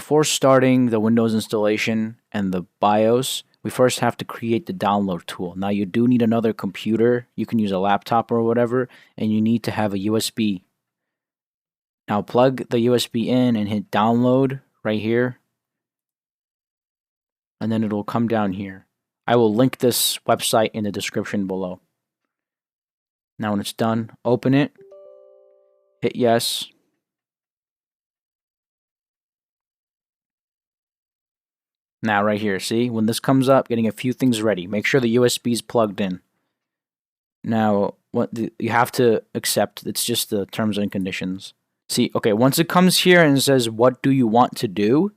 before starting the Windows installation and the BIOS, we first have to create the download tool. Now you do need another computer. You can use a laptop or whatever, and you need to have a USB. Now plug the USB in and hit download right here. And then it'll come down here. I will link this website in the description below. Now when it's done, open it, hit yes. Now right here, see, when this comes up, getting a few things ready. Make sure the USB is plugged in. Now, you have to accept, it's just the terms and conditions. See, okay, once it comes here and it says, what do you want to do?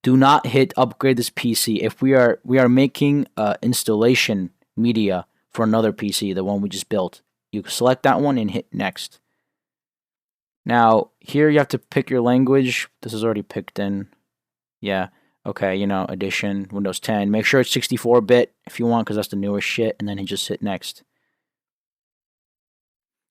Do not hit upgrade this PC. If we are making installation media for another PC, the one we just built, you select that one and hit next. Now, here you have to pick your language. This is already picked in. Yeah. Okay, you know, edition, Windows 10. Make sure it's 64-bit if you want, because that's the newest shit, and then you just hit next.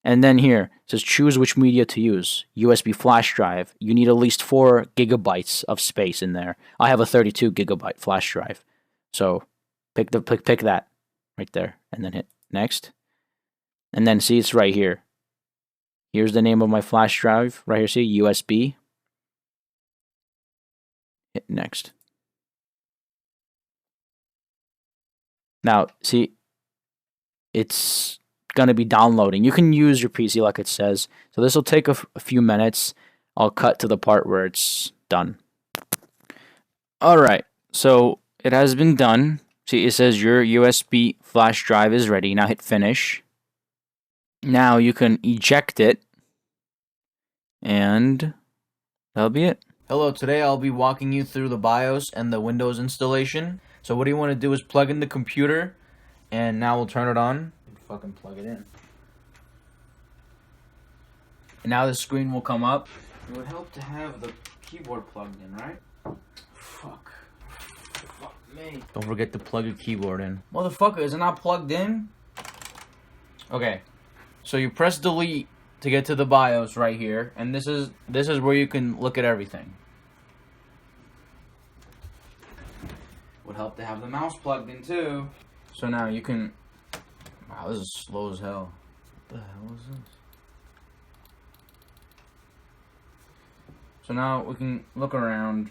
And then here, it says choose which media to use. USB flash drive. You need at least 4 gigabytes of space in there. I have a 32 gigabyte flash drive. So pick that right there, and then hit next. And then see, it's right here. Here's the name of my flash drive. Right here, see, USB. Hit next. Now, see, it's going to be downloading. You can use your PC like it says. So this will take a few minutes. I'll cut to the part where it's done. Alright, so it has been done. See, it says your USB flash drive is ready. Now hit finish. Now you can eject it. And that'll be it. Hello, today I'll be walking you through the BIOS and the Windows installation. So what you want to do is plug in the computer, and now we'll turn it on. Fucking plug it in. And now the screen will come up. It would help to have the keyboard plugged in, right? Fuck me. Don't forget to plug your keyboard in. Motherfucker, is it not plugged in? Okay. So you press delete to get to the BIOS right here, and this is where you can look at everything. Would help to have the mouse plugged in too. So now you can. Wow, this is slow as hell. What the hell is this? So now we can look around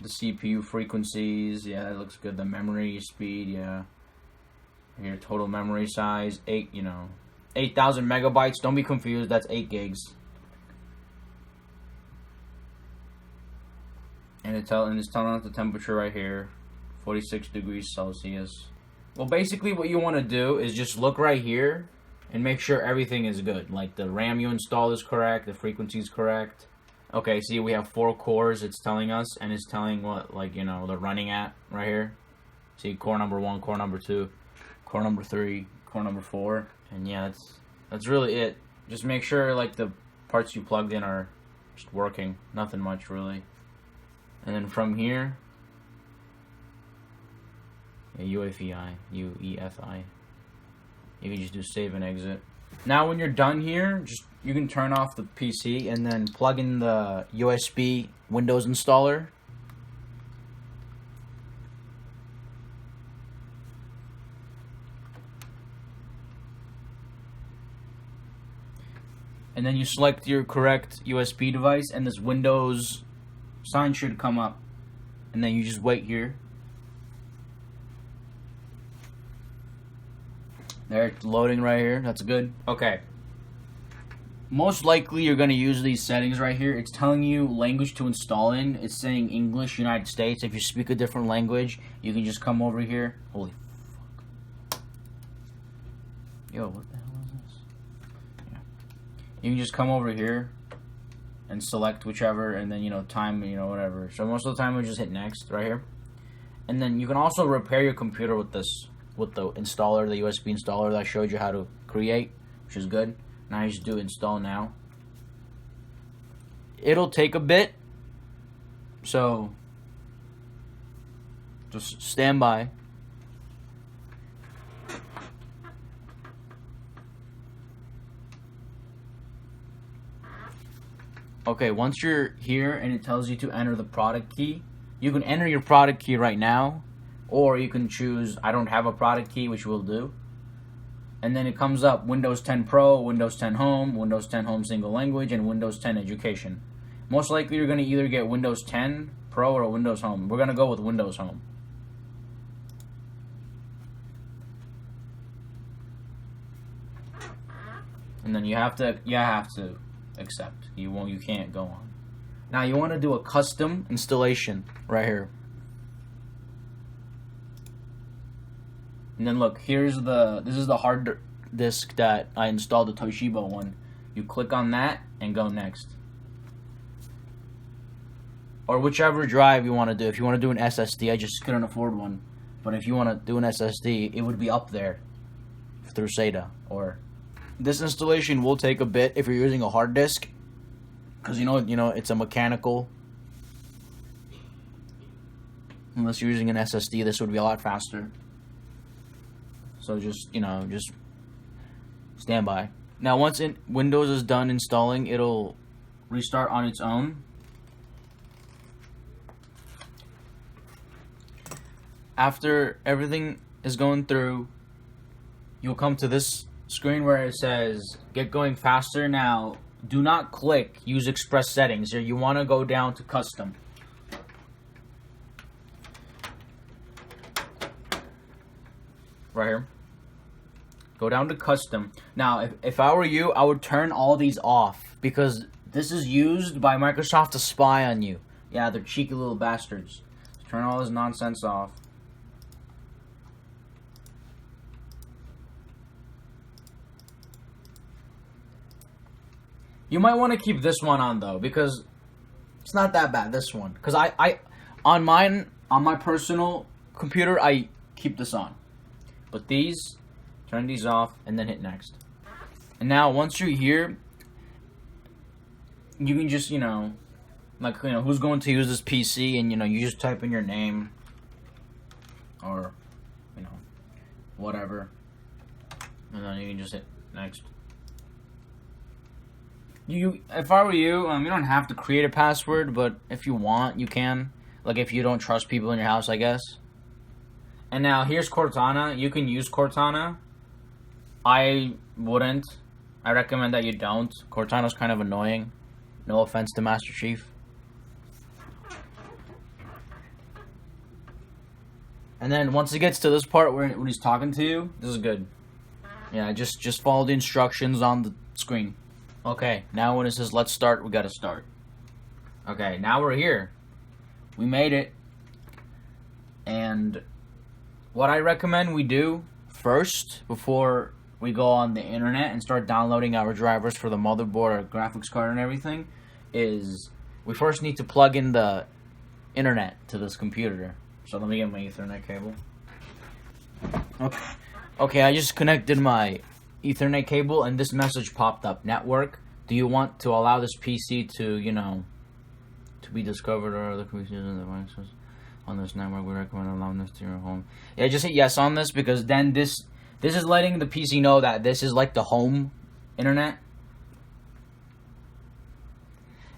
the CPU frequencies. Yeah, that looks good. The memory speed, yeah. Here, total memory size, 8,000 megabytes. Don't be confused, that's 8 gigs. And it's telling us the temperature right here, 46 degrees Celsius. Well, basically what you want to do is just look right here and make sure everything is good. Like the RAM you installed is correct, the frequency is correct. Okay, see, we have 4 cores, it's telling us, and it's telling what, like, you know, they're running at right here. See, core number 1, core number 2, core number 3, core number 4. And yeah, that's really it. Just make sure, like, the parts you plugged in are just working. Nothing much, really. And then from here, UEFI. You can just do save and exit. Now when you're done here, you can turn off the PC and then plug in the USB Windows installer. And then you select your correct USB device, and this Windows sign should come up. And then you just wait here. There, it's loading right here. That's good. Okay. Most likely you're going to use these settings right here. It's telling you language to install in. It's saying English, United States. If you speak a different language, you can just come over here. Holy fuck. Yo, what the hell is this? Yeah. You can just come over here and select whichever, and then, time, whatever. So most of the time we just hit next right here. And then you can also repair your computer with this, with the installer, the USB installer that I showed you how to create, which is good. Now you just do install now. It'll take a bit, so just stand by. Okay, once you're here and it tells you to enter the product key, you can enter your product key right now, or you can choose I don't have a product key, which we'll do. And then it comes up Windows 10 Pro, Windows 10 Home, Windows 10 Home Single Language, and Windows 10 Education. Most likely you're going to either get Windows 10 Pro or Windows Home. We're going to go with Windows Home. And then you have to accept. You can't go on. Now you want to do a custom installation right here. And then look, this is the hard disk that I installed, the Toshiba one. You click on that and go next. Or whichever drive you want to do. If you want to do an SSD, I just couldn't afford one. But if you want to do an SSD, it would be up there through SATA. Or this installation will take a bit if you're using a hard disk, because you know it's a mechanical. Unless you're using an SSD, this would be a lot faster. So just stand by. Now once Windows is done installing, it'll restart on its own. After everything is going through, you'll come to this screen where it says get going faster. Now do not click use express settings here. You want to go down to custom. Right here. Go down to custom. Now if I were you, I would turn all these off, because this is used by Microsoft to spy on you. Yeah, they're cheeky little bastards. So turn all this nonsense off. You might want to keep this one on though, because it's not that bad, this one. Because on my personal computer, I keep this on. But these, turn these off and then hit next. And now once you're here, you can just, who's going to use this PC, and you just type in your name or whatever. And then you can just hit next. If I were you, you don't have to create a password, but if you want, you can. Like if you don't trust people in your house, I guess. And now here's Cortana. You can use Cortana. I wouldn't. I recommend that you don't. Cortana's kind of annoying. No offense to Master Chief. And then once it gets to this part when he's talking to you, this is good. Yeah, just follow the instructions on the screen. Okay, now when it says let's start, we gotta start. Okay, now we're here. We made it. And what I recommend we do first, before we go on the internet and start downloading our drivers for the motherboard, our graphics card and everything, is we first need to plug in the internet to this computer. So let me get my Ethernet cable. Okay, I just connected my Ethernet cable and this message popped up. Network. Do you want to allow this PC to, to be discovered or other PCs and devices on this network? We recommend allowing this to your home. Yeah, just hit yes on this, because then this is letting the PC know that this is like the home internet.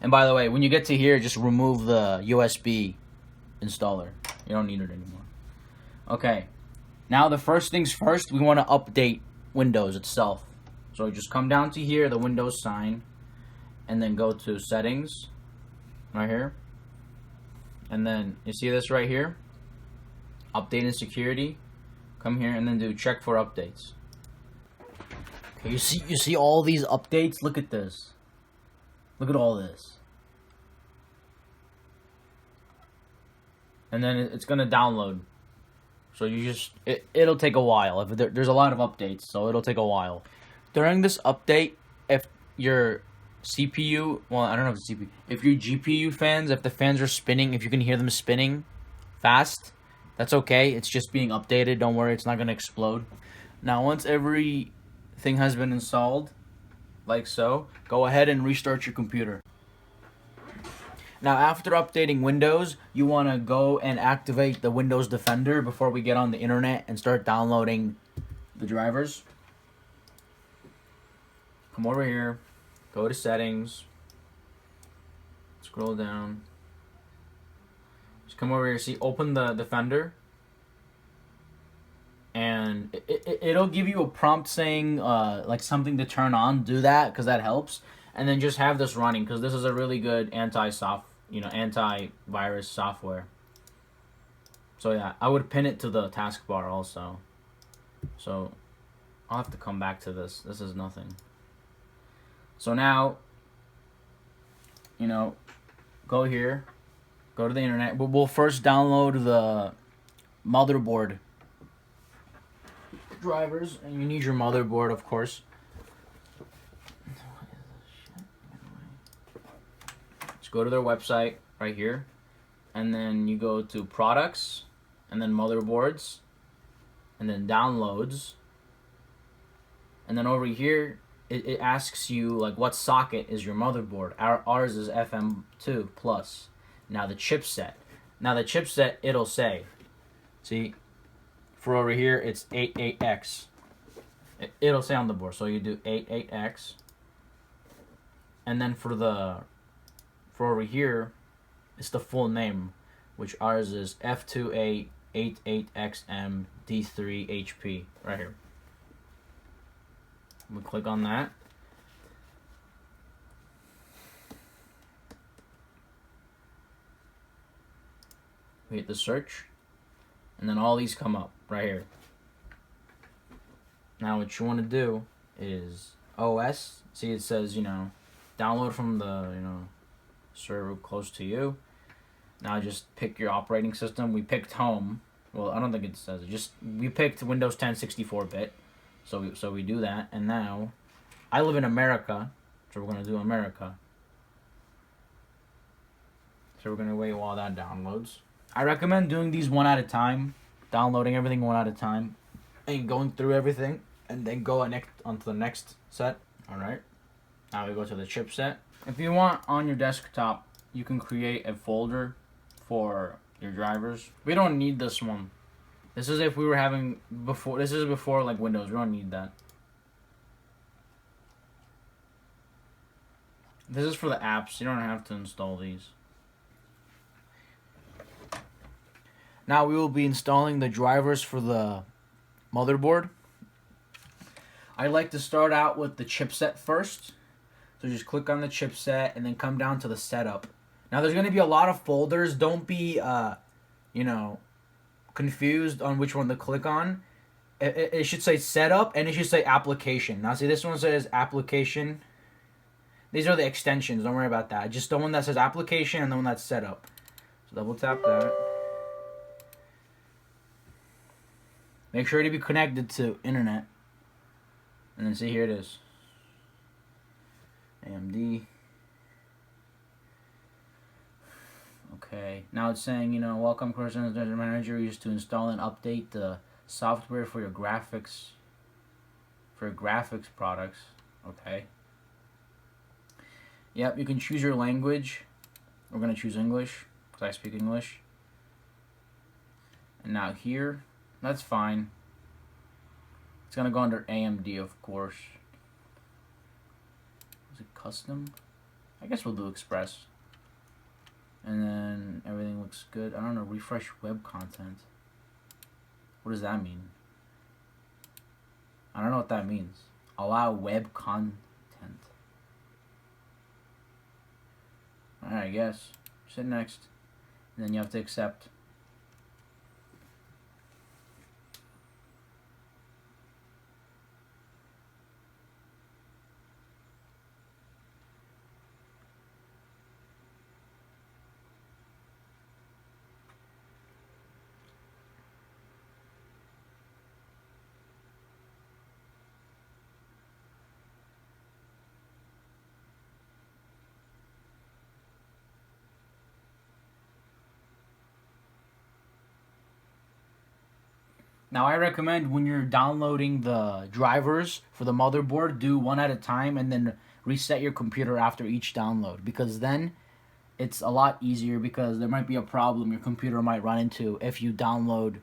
And by the way, when you get to here, just remove the USB installer. You don't need it anymore. Okay. Now the first things first, we want to update Windows itself. So just come down to here, the Windows sign, and then go to settings, right here. And then you see this right here, update and security. Come here and then do check for updates. Okay, you see all these updates? Look at this. Look at all this. And then it's gonna download. So it'll take a while. There's a lot of updates, so it'll take a while. During this update, if your CPU, well, I don't know if it's CPU, if your GPU fans, if the fans are spinning, if you can hear them spinning fast, that's okay. It's just being updated. Don't worry, it's not gonna explode. Now, once everything has been installed, like so, go ahead and restart your computer. Now, after updating Windows, you want to go and activate the Windows Defender before we get on the internet and start downloading the drivers. Come over here, go to settings, Scroll down. Just come over here. See, open the Defender. And it'll give you a prompt saying like something to turn on. Do that because that helps. And then just have this running because this is a really good antivirus software. So yeah, I would pin it to the taskbar also. So I'll have to come back to this. This is nothing. So now, go here, go to the internet. We'll first download the motherboard drivers, and you need your motherboard, of course. Just go to their website right here, and then you go to products, and then motherboards, and then downloads, and then over here it asks you like what socket is your motherboard. Ours is FM2 plus. Now the chipset. It'll say, see, for over here it's 88X. It'll say on the board. So you do 88X, and then for over here, it's the full name, which ours is F2888XM D3HP right here. We click on that. We hit the search, and then all these come up right here. Now what you want to do is OS. See, it says, download from the, server close to you. Now just pick your operating system. We picked home. Well, I don't think it says it. We picked Windows 10 64-bit. So we do that, and now I live in America, so we're gonna do America. So we're gonna wait while that downloads. I recommend doing these one at a time, downloading everything one at a time, and going through everything, and then go onto the next set. All right. Now we go to the chipset. If you want on your desktop, you can create a folder for your drivers. We don't need this one. This is if we were having before. This is before like Windows. We don't need that. This is for the apps. You don't have to install these. Now we will be installing the drivers for the motherboard. I like to start out with the chipset first. So just click on the chipset and then come down to the setup. Now there's going to be a lot of folders. Don't be, confused on which one to click on. It should say setup and it should say application. Now see, this one says application. These are the extensions. Don't worry about that. Just the one that says application and the one that's setup. So double tap that. Make sure to be connected to internet. And then see, here it is. AMD. Okay, now it's saying, welcome Coruscant Manager used to install and update the software for your graphics products. Okay. Yep, you can choose your language. We're going to choose English because I speak English. And now here, that's fine. It's going to go under AMD, of course. Is it custom? I guess we'll do Express. And then everything looks good. I don't know, refresh web content. What does that mean? I don't know what that means. Allow web content. Alright, I guess. Sit next. And then you have to accept. Now I recommend when you're downloading the drivers for the motherboard, do one at a time and then reset your computer after each download, because then it's a lot easier, because there might be a problem your computer might run into if you download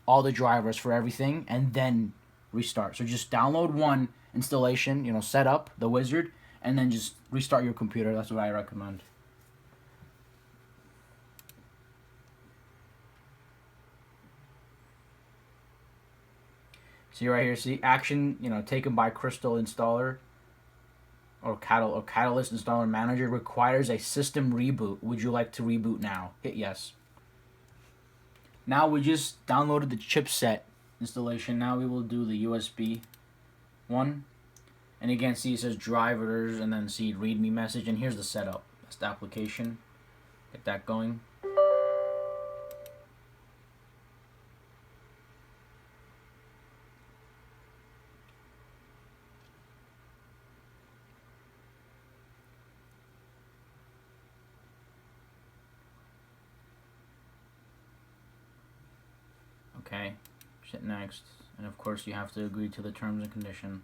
all the drivers for everything and then restart. So just download one installation, set up the wizard, and then just restart your computer. That's what I recommend. See right here, see action, taken by Crystal installer or Catalyst installer manager requires a system reboot. Would you like to reboot now? Hit yes. Now we just downloaded the chipset installation. Now we will do the USB one. And again, see it says drivers and then see readme message. And here's the setup. That's the application. Get that going. Okay, hit next. And of course you have to agree to the terms and condition.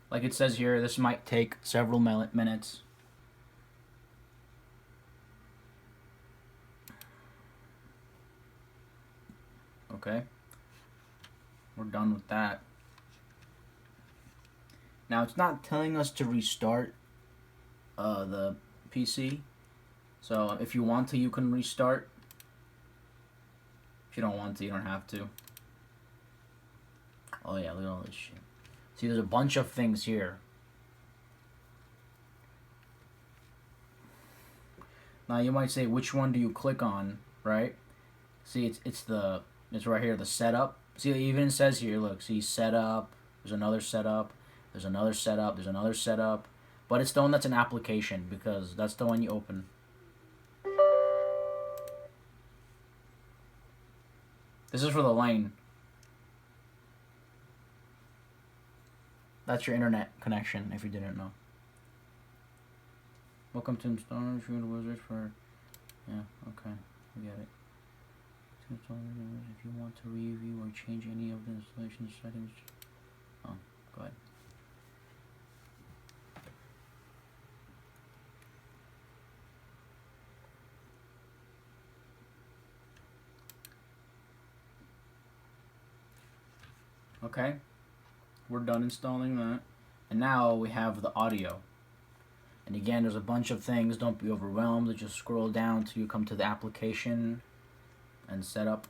Like it says here, this might take several minutes. Okay, we're done with that. Now it's not telling us to restart the PC. So if you want to, you can restart. If you don't want to, you don't have to. Oh yeah, look at all this shit. See, there's a bunch of things here. Now you might say, which one do you click on, right? See, it's right here, the setup. See, it even says here, look, see, setup, there's another setup, there's another setup, there's another setup. But it's the one that's an application, because that's the one you open. This is for the lane. That's your internet connection, if you didn't know. Welcome to install wizard for... Yeah, okay, I get it. To install if you want to review or change any of the installation settings. Oh, go ahead. Okay, we're done installing that. And now we have the audio. And again, there's a bunch of things. Don't be overwhelmed. Just scroll down till you come to the application and setup.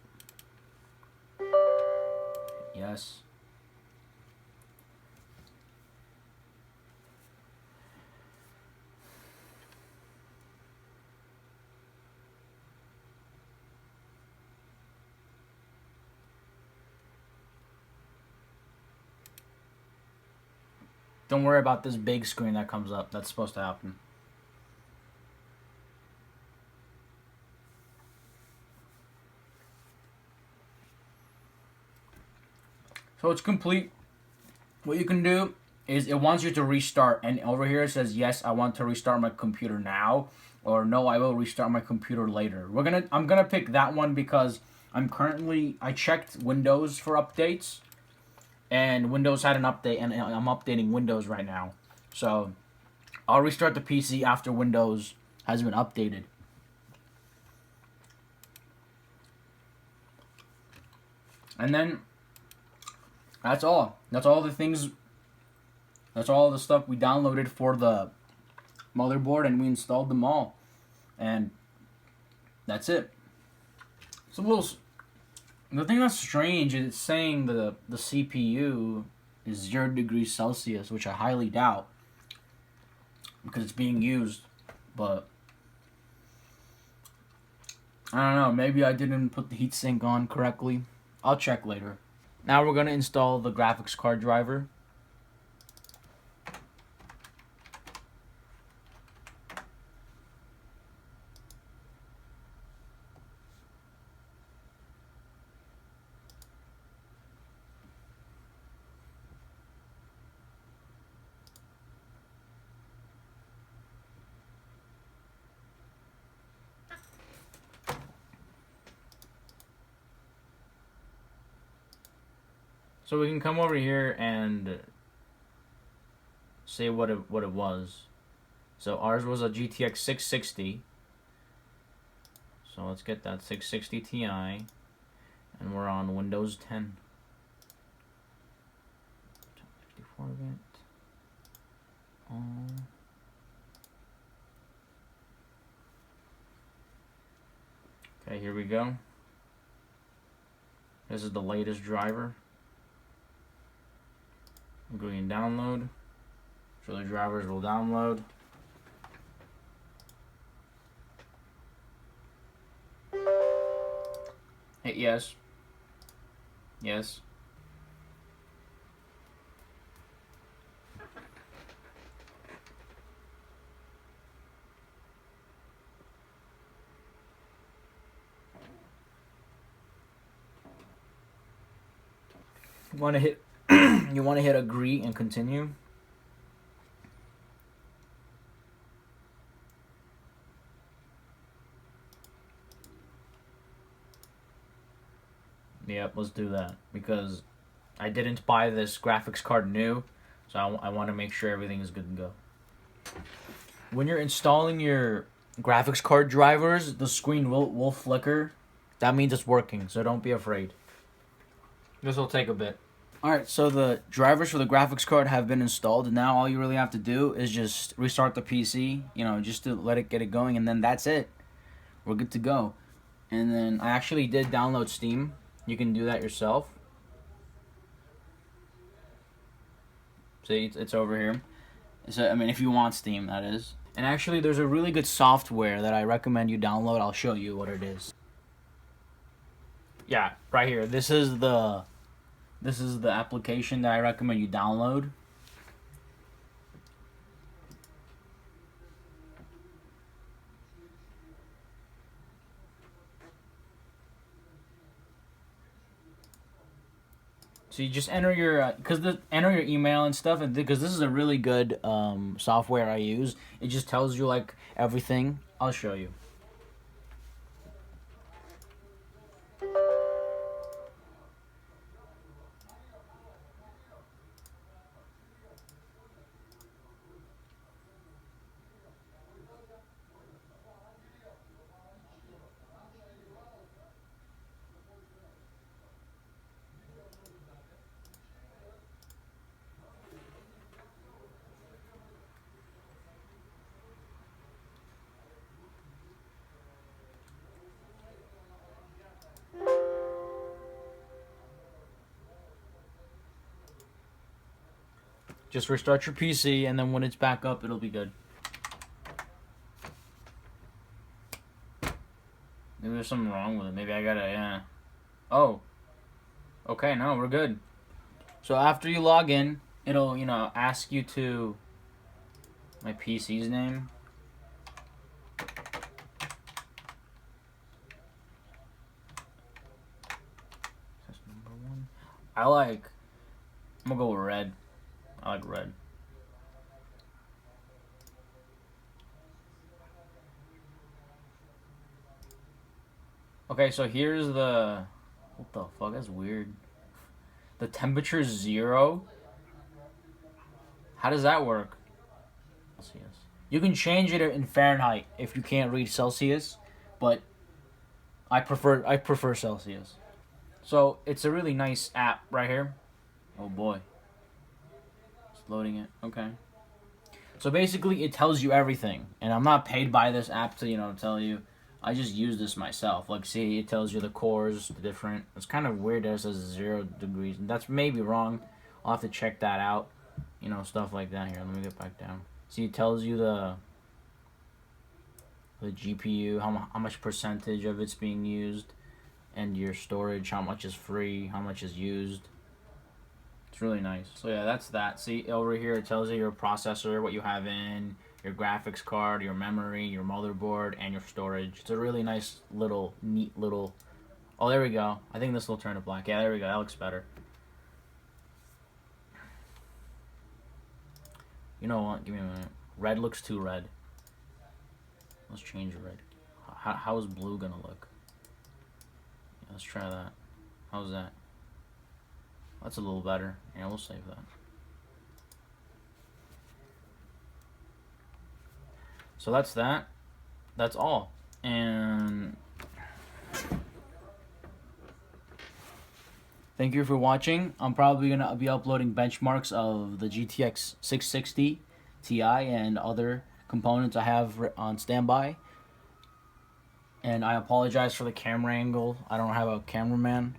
Yes. Don't worry about this big screen that comes up. That's supposed to happen. So it's complete. What you can do is it wants you to restart, and over here it says yes, I want to restart my computer now, or no, I will restart my computer later. I'm gonna pick that one because I checked Windows for updates, and Windows had an update, and I'm updating Windows right now. So I'll restart the PC after Windows has been updated. And then that's all. That's all the things. That's all the stuff we downloaded for the motherboard, and we installed them all. And that's it. It's a little... The thing that's strange is it's saying the CPU is 0 degrees Celsius, which I highly doubt because it's being used. But I don't know, maybe I didn't put the heatsink on correctly. I'll check later. Now we're going to install the graphics card driver. So we can come over here and say what it was. So ours was a GTX 660. So let's get that 660 Ti, and we're on Windows 10. Target. Okay, here we go. This is the latest driver. I'm going to download. So the drivers will download. Hit yes. Yes. You want to hit you want to hit agree and continue. Yep, let's do that because I didn't buy this graphics card new, so I want to make sure everything is good to go. When you're installing your graphics card drivers, the screen will flicker. That means it's working, so don't be afraid. This will take a bit. Alright, so the drivers for the graphics card have been installed, and now all you really have to do is just restart the PC, just to let it get it going, and then that's it. We're good to go. And then I actually did download Steam. You can do that yourself. See, it's over here. So, I mean, if you want Steam, that is. And actually, there's a really good software that I recommend you download. I'll show you what it is. Yeah, right here. This is the application that I recommend you download. So you just enter your enter your email and stuff, and because this is a really good software I use. It just tells you like everything. I'll show you. Just restart your PC, and then when it's back up, it'll be good. Maybe there's something wrong with it. Maybe I gotta, yeah. Oh. Okay, no, we're good. So after you log in, it'll, ask you to my PC's name. That's number 1. I'm gonna go with red. I like red. Okay, so here's the... What the fuck? That's weird. The temperature is 0? How does that work? Celsius. You can change it in Fahrenheit if you can't read Celsius, but I prefer Celsius. So it's a really nice app right here. Oh boy. It's loading it. Okay. So basically it tells you everything. And I'm not paid by this app to, tell you. I just use this myself. Like, see, it tells you the cores, the different... It's kind of weird that it says 0 degrees. And that's maybe wrong. I'll have to check that out. Stuff like that. Here, let me get back down. See, it tells you the GPU, how much percentage of it's being used, and your storage, how much is free, how much is used. It's really nice. So yeah, that's that. See, over here it tells you your processor, what you have in, your graphics card, your memory, your motherboard, and your storage. It's a really nice neat little... Oh, there we go. I think this will turn to black. Yeah, there we go. That looks better. You know what? Give me a minute. Red looks too red. Let's change red. How is blue gonna look? Yeah, let's try that. How's that? That's a little better. Yeah, we'll save that. So that's that. That's all. And Thank you for watching. I'm probably gonna be uploading benchmarks of the GTX 660 Ti and other components I have on standby. And I apologize for the camera angle. I don't have a cameraman.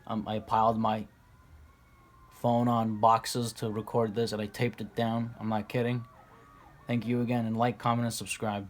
I piled my phone on boxes to record this and I taped it down. I'm not kidding. Thank you again, and like, comment, and subscribe.